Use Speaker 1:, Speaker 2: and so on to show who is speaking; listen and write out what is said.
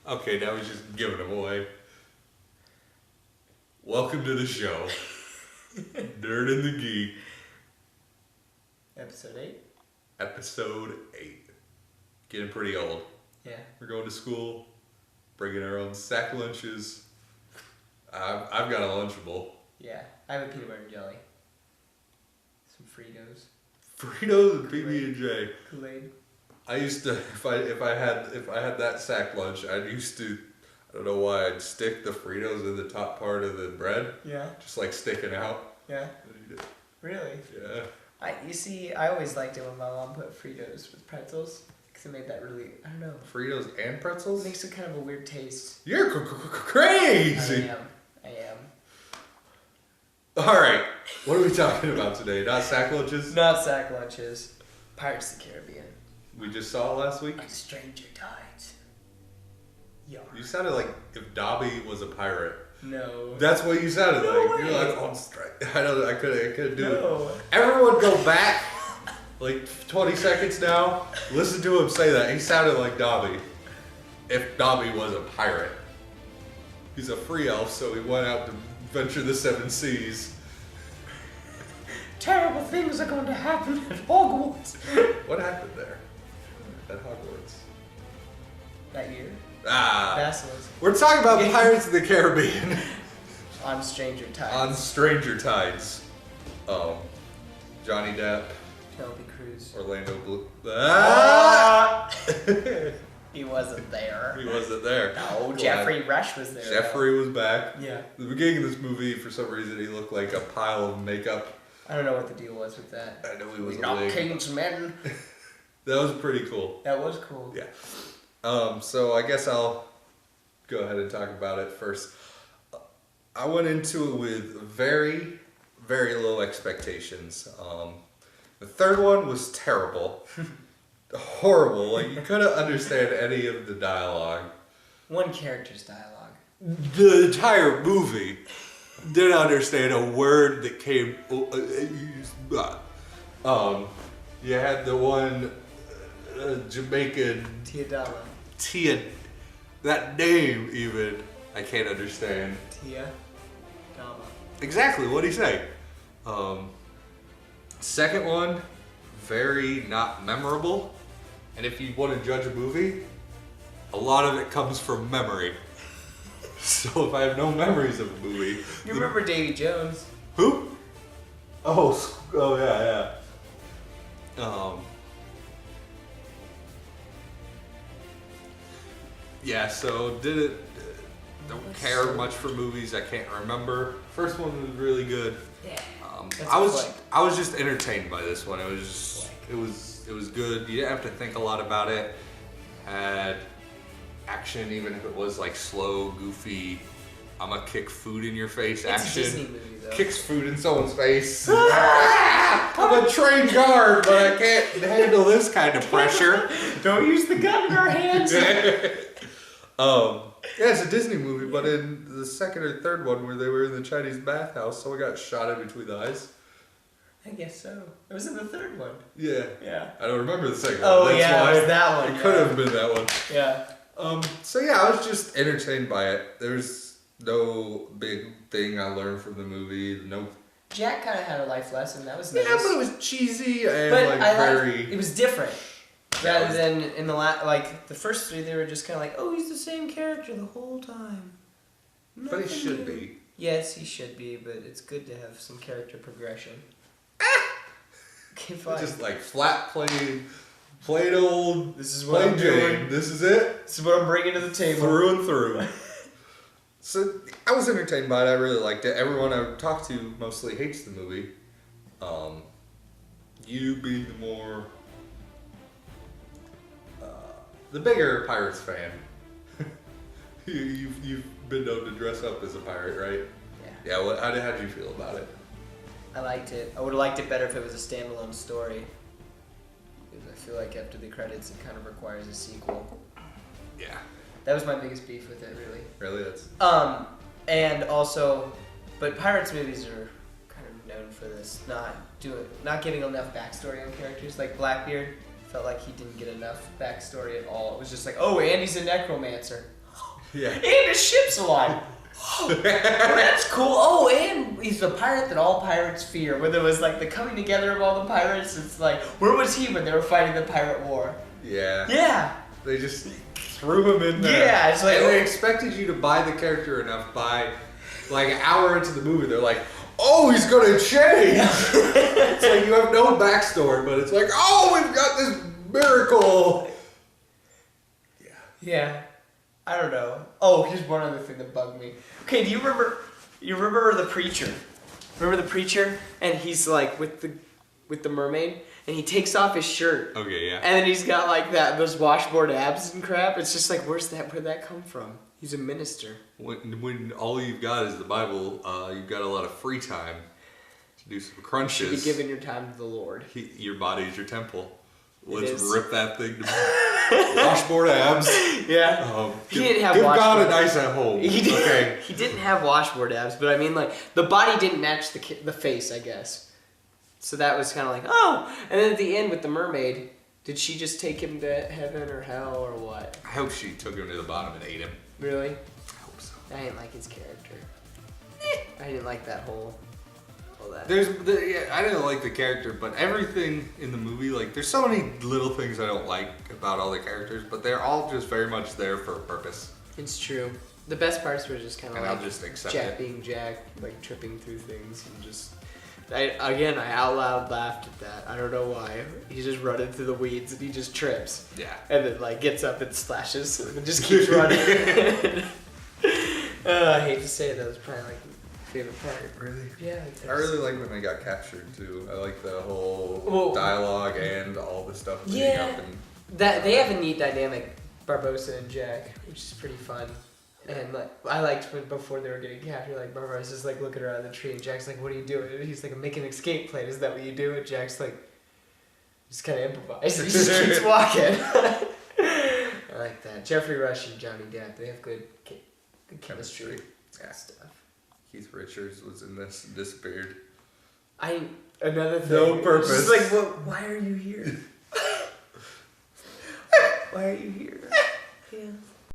Speaker 1: Okay, now he's just giving them away. Welcome to the show. Nerd and the Geek.
Speaker 2: Episode 8?
Speaker 1: Episode 8. Getting pretty old.
Speaker 2: Yeah.
Speaker 1: We're going to school, bringing our own sack lunches. I've got a Lunchable.
Speaker 2: Yeah. I have a peanut butter and jelly. Some Fritos.
Speaker 1: Fritos and PB&J.
Speaker 2: Kool-Aid.
Speaker 1: I used to, if I had that sack lunch, I don't know why, I'd stick the Fritos in the top part of the bread.
Speaker 2: Yeah.
Speaker 1: Just like sticking out.
Speaker 2: Yeah. Really?
Speaker 1: Yeah.
Speaker 2: I always liked it when my mom put Fritos with pretzels. Because it made that really, I don't know.
Speaker 1: Fritos and
Speaker 2: It
Speaker 1: pretzels?
Speaker 2: makes it kind of a weird taste.
Speaker 1: You're crazy!
Speaker 2: I am.
Speaker 1: Alright, what are we talking about today? Not sack lunches?
Speaker 2: Not sack lunches. Pirates of the Caribbean.
Speaker 1: We just saw it last week?
Speaker 2: And Stranger Tides. Yarr.
Speaker 1: You sounded like if Dobby was a pirate.
Speaker 2: No.
Speaker 1: That's what you sounded
Speaker 2: No
Speaker 1: like.
Speaker 2: way.
Speaker 1: You're like, on strike. I couldn't do
Speaker 2: No.
Speaker 1: it. Everyone go back like 20 seconds now. Listen to him say that. He sounded like Dobby. If Dobby was a pirate. He's a free elf, so he went out to venture the 7 seas.
Speaker 2: Terrible things are going to happen at Hogwarts.
Speaker 1: What happened there? At Hogwarts.
Speaker 2: That year?
Speaker 1: Ah.
Speaker 2: Basilisk.
Speaker 1: We're talking about Pirates of the Caribbean.
Speaker 2: On Stranger Tides.
Speaker 1: On Stranger Tides. Johnny Depp.
Speaker 2: Penelope Cruz.
Speaker 1: Orlando Bloom. Ah!
Speaker 2: He wasn't there.
Speaker 1: He wasn't there.
Speaker 2: No, Jeffrey Rush was there.
Speaker 1: Jeffrey was back.
Speaker 2: Yeah.
Speaker 1: At the beginning of this movie, for some reason, he looked like a pile of makeup.
Speaker 2: I don't know what the deal was with that.
Speaker 1: I know he was
Speaker 2: We're
Speaker 1: a
Speaker 2: not
Speaker 1: wig.
Speaker 2: king's men.
Speaker 1: That was pretty cool.
Speaker 2: That was cool.
Speaker 1: Yeah. So I guess I'll go ahead and talk about it first. I went into it with very, very low expectations. The third one was terrible. Horrible. Like, you couldn't understand any of the dialogue.
Speaker 2: One character's dialogue.
Speaker 1: The entire movie didn't understand a word that came. You had the one Jamaican
Speaker 2: Tiadama.
Speaker 1: Tia. That name even I can't understand.
Speaker 2: Tiadama.
Speaker 1: Exactly, what'd he say? Second one, very not memorable. And if you want to judge a movie, a lot of it comes from memory. So if I have no memories of a movie...
Speaker 2: You remember Davy Jones?
Speaker 1: Who? Oh yeah. Yeah, so don't care much for movies. I can't remember. First one was really good.
Speaker 2: Yeah.
Speaker 1: I was just entertained by this one. It was good. You didn't have to think a lot about it. Had action, even if it was like slow, goofy. I'm gonna kick food in your face.
Speaker 2: It's
Speaker 1: action.
Speaker 2: a Disney movie though.
Speaker 1: Kicks food in someone's face. I'm a trained guard, but I can't handle this kind of pressure.
Speaker 2: Don't use the gun in our hands.
Speaker 1: Yeah, it's a Disney movie, but in the second or third one where they were in the Chinese bathhouse, someone got shot in between the eyes.
Speaker 2: I guess so. It was in the third one.
Speaker 1: Yeah.
Speaker 2: Yeah.
Speaker 1: I don't remember the second
Speaker 2: Oh,
Speaker 1: one. That's
Speaker 2: yeah,
Speaker 1: why
Speaker 2: it was that one.
Speaker 1: It could have been that one.
Speaker 2: Yeah.
Speaker 1: So yeah, I was just entertained by it. There's no big thing I learned from the movie. No.
Speaker 2: Jack kind of had a life lesson. That was nice.
Speaker 1: Yeah, but it was cheesy and
Speaker 2: But
Speaker 1: very.
Speaker 2: it was different. Rather than in the like the first three, they were just kind of like, oh, he's the same character the whole time.
Speaker 1: But he should be.
Speaker 2: Yes, he should be, but it's good to have some character progression. Okay, fine.
Speaker 1: Just like flat plain old.
Speaker 2: This is what
Speaker 1: plain
Speaker 2: I'm
Speaker 1: Jane.
Speaker 2: doing.
Speaker 1: This is it.
Speaker 2: This is what I'm bringing to the table.
Speaker 1: Through and through. So I was entertained by it. I really liked it. Everyone I talked to mostly hates the movie. You being the more the bigger Pirates fan. You've been known to dress up as a pirate, right?
Speaker 2: Yeah.
Speaker 1: Yeah. How did you feel about it?
Speaker 2: I liked it. I would have liked it better if it was a standalone story. Because I feel like after the credits, it kind of requires a sequel.
Speaker 1: Yeah.
Speaker 2: That was my biggest beef with it, really.
Speaker 1: Really, that's.
Speaker 2: And also, but Pirates movies are kind of known for this, not giving enough backstory on characters. Like Blackbeard, felt like he didn't get enough backstory at all. It was just like, oh, Andy's a necromancer.
Speaker 1: Yeah.
Speaker 2: And his ship's alive. Oh, that's cool. Oh, and he's the pirate that all pirates fear. When there was like the coming together of all the pirates, it's like, where was he when they were fighting the pirate war?
Speaker 1: Yeah.
Speaker 2: Yeah.
Speaker 1: They just threw him in there.
Speaker 2: Yeah, it's like,
Speaker 1: and they expected you to buy the character enough by like an hour into the movie. They're like, oh, he's gonna change. It's like you have no backstory, but it's like, oh, we've got this miracle. Yeah.
Speaker 2: Yeah. I don't know. Oh, here's one other thing that bugged me. Okay, do you remember? You remember the preacher? Remember the preacher? And he's like with the mermaid, and he takes off his shirt.
Speaker 1: Okay, yeah.
Speaker 2: And then he's got like those washboard abs and crap. It's just like, where'd that come from? He's a minister.
Speaker 1: When all you've got is the Bible, you've got a lot of free time to do some crunches.
Speaker 2: You should be giving your time to the Lord.
Speaker 1: Your body is your temple. Let's
Speaker 2: is.
Speaker 1: rip that thing to washboard abs.
Speaker 2: Yeah.
Speaker 1: Give,
Speaker 2: He didn't have
Speaker 1: give God
Speaker 2: washboard.
Speaker 1: a nice at home.
Speaker 2: He did,
Speaker 1: Okay.
Speaker 2: He didn't have washboard abs, but I mean, like, the body didn't match the face, I guess. So that was kind of like, oh. And then at the end with the mermaid, did she just take him to heaven or hell or what?
Speaker 1: I hope she took him to the bottom and ate him.
Speaker 2: Really?
Speaker 1: I hope so.
Speaker 2: I didn't like his character. I didn't like that whole. All that.
Speaker 1: I didn't like the character, but everything in the movie, like, there's so many little things I don't like about all the characters, but they're all just very much there for a purpose.
Speaker 2: It's true. The best parts were just kind of
Speaker 1: And
Speaker 2: like
Speaker 1: I'll just accept
Speaker 2: Jack
Speaker 1: it.
Speaker 2: being Jack, like tripping through things and just. I out loud laughed at that. I don't know why. He's just running through the weeds and he just trips.
Speaker 1: Yeah.
Speaker 2: And then like gets up and slashes and just keeps running. I hate to say it, that was probably like my favorite part.
Speaker 1: Really?
Speaker 2: Yeah.
Speaker 1: I really like when they got captured too. I like the whole
Speaker 2: Well,
Speaker 1: dialogue and all the stuff leading
Speaker 2: yeah.
Speaker 1: up and
Speaker 2: That they have a neat dynamic, Barbossa and Jack, which is pretty fun. And like I liked when before they were getting captured, like Barbara's just like looking around the tree and Jack's like, "What are you doing?" And he's like, "I'm making an escape plan. Is that what you do?" And Jack's like, just kind of improvise. He just keeps walking. I like that. Jeffrey Rush and Johnny Depp, they have good chemistry. It's good stuff.
Speaker 1: Keith Richards was in this and disappeared.
Speaker 2: Another thing.
Speaker 1: No purpose.
Speaker 2: It's just like, why are you here? Why are you here? Yeah.